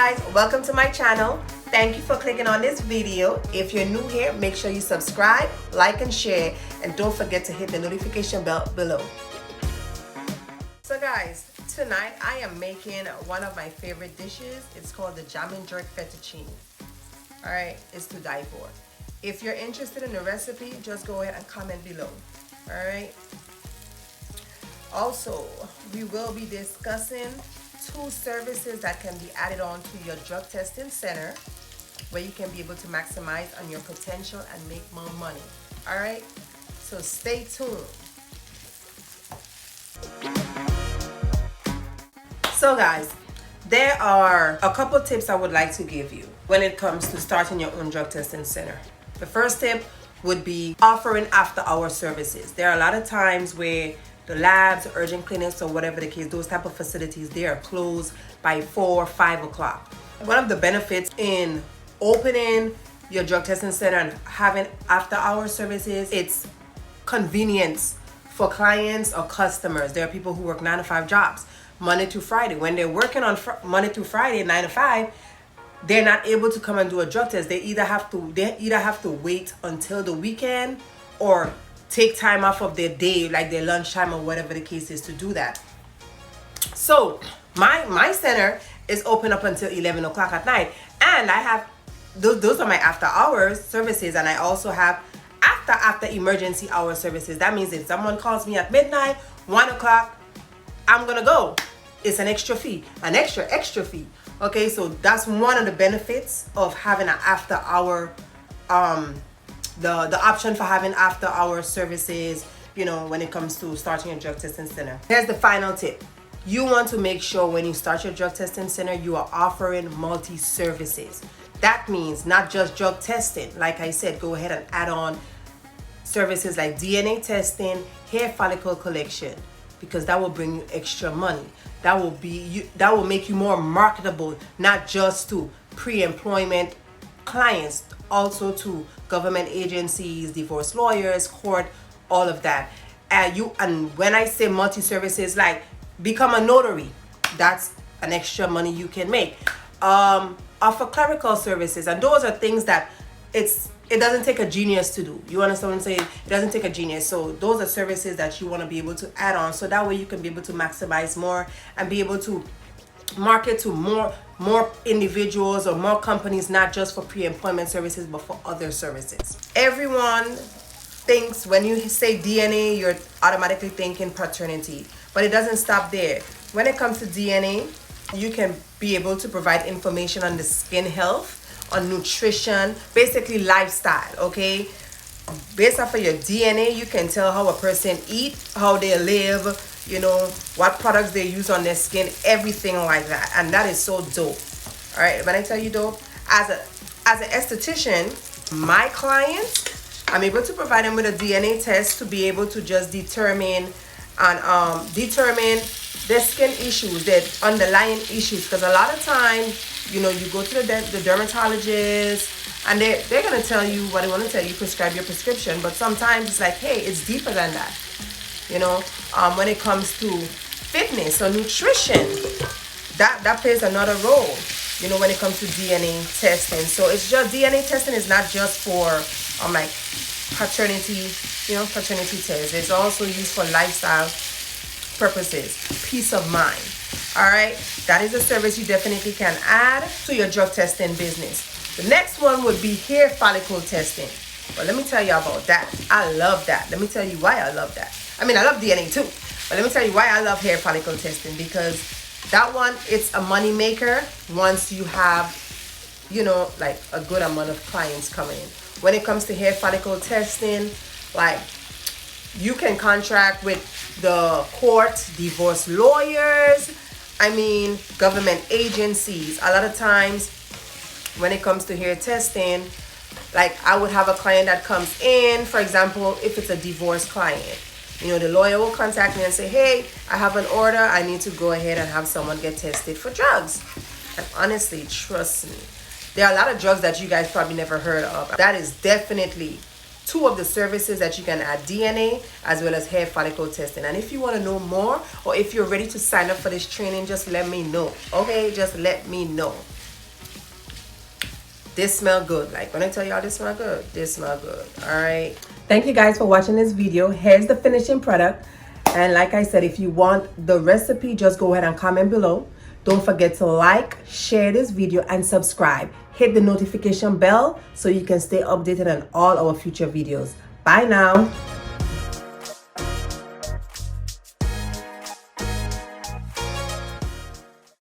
guys, welcome to my channel. Thank you for clicking on this video. If you're new here, make sure you subscribe, like and share, and don't forget to hit the notification bell below. So guys, tonight I am making one of my favorite dishes. It's called the jam and jerk fettuccine. Alright, it's to die for. If you're interested in the recipe, just go ahead and comment below. Alright. Also, we will be discussing 2 services that can be added on to your drug testing center where you can be able to maximize on your potential and make more money. Alright, so stay tuned. So guys, there are a couple tips I would like to give you when it comes to starting your own drug testing center. The first tip would be offering after-hour services. There are a lot of times where the labs, urgent clinics, or whatever the case, those type of facilities, they are closed by 4 or 5 o'clock. One of the benefits in opening your drug testing center and having after-hour services, it's convenience for clients or customers. There are people who work 9 to 5 jobs, Monday to Friday. When they're working on Monday to Friday, 9 to 5, they're not able to come and do a drug test. They either have to wait until the weekend or take time off of their day, like their lunchtime or whatever the case is, to do that. So my center is open up until 11 o'clock at night, and I have those are my after hours services, and I also have after emergency hour services. That means if someone calls me at midnight, 1 o'clock, I'm gonna go. It's an extra fee, an extra fee. Okay, so that's one of the benefits of having an after hour the option for having after hour services, you know, when it comes to starting your drug testing center. Here's the final tip. You want to make sure when you start your drug testing center, you are offering multi-services. That means not just drug testing. Like I said, go ahead and add on services like DNA testing, hair follicle collection, because that will bring you extra money. That will make you more marketable, not just to pre-employment clients, also to government agencies, divorce lawyers, court, all of that. And when I say multi-services, like become a notary, that's an extra money you can make. Offer clerical services, and those are things that it doesn't take a genius to do. You understand what I'm saying? It doesn't take a genius. So those are services that you want to be able to add on, so that way you can be able to maximize more and be able to market to more individuals or more companies, not just for pre-employment services but for other services. Everyone thinks when you say DNA, you're automatically thinking paternity, but it doesn't stop there. When it comes to DNA, you can be able to provide information on the skin health, on nutrition, basically lifestyle. Okay, based off of your DNA, you can tell how a person eat, how they live, you know, what products they use on their skin, everything like that. And that is so dope. All right, when I tell you dope, as an esthetician, my clients, I'm able to provide them with a DNA test to be able to just determine their skin issues, their underlying issues. Because a lot of times, you know, you go to the dermatologist and they're gonna tell you what they want to tell you, prescribe your prescription, but sometimes it's like, hey, it's deeper than that. You know, when it comes to fitness or nutrition, that plays another role, you know, when it comes to DNA testing. So it's just, DNA testing is not just for like paternity tests. It's also used for lifestyle purposes, peace of mind. All right, that is a service you definitely can add to your drug testing business. The next one would be hair follicle testing. Well, let me tell you about that. I love that. Let me tell you why I love that. I mean, I love DNA too, but let me tell you why I love hair follicle testing, because that one, it's a money maker once you have, you know, like a good amount of clients coming in. When it comes to hair follicle testing, like you can contract with the court, divorce lawyers, I mean, government agencies. A lot of times when it comes to hair testing, like I would have a client that comes in, for example, if it's a divorce client, you know, the lawyer will contact me and say, hey, I have an order. I need to go ahead and have someone get tested for drugs. And honestly, trust me, there are a lot of drugs that you guys probably never heard of. That is definitely 2 of the services that you can add, DNA as well as hair follicle testing. And if you want to know more, or if you're ready to sign up for this training, just let me know. Okay, just let me know. This smell good. Like when I tell y'all this smell good, this smell good. All right. Thank you guys for watching this video. Here's the finishing product. And like I said, if you want the recipe, just go ahead and comment below. Don't forget to like, share this video, and subscribe. Hit the notification bell so you can stay updated on all our future videos. Bye now.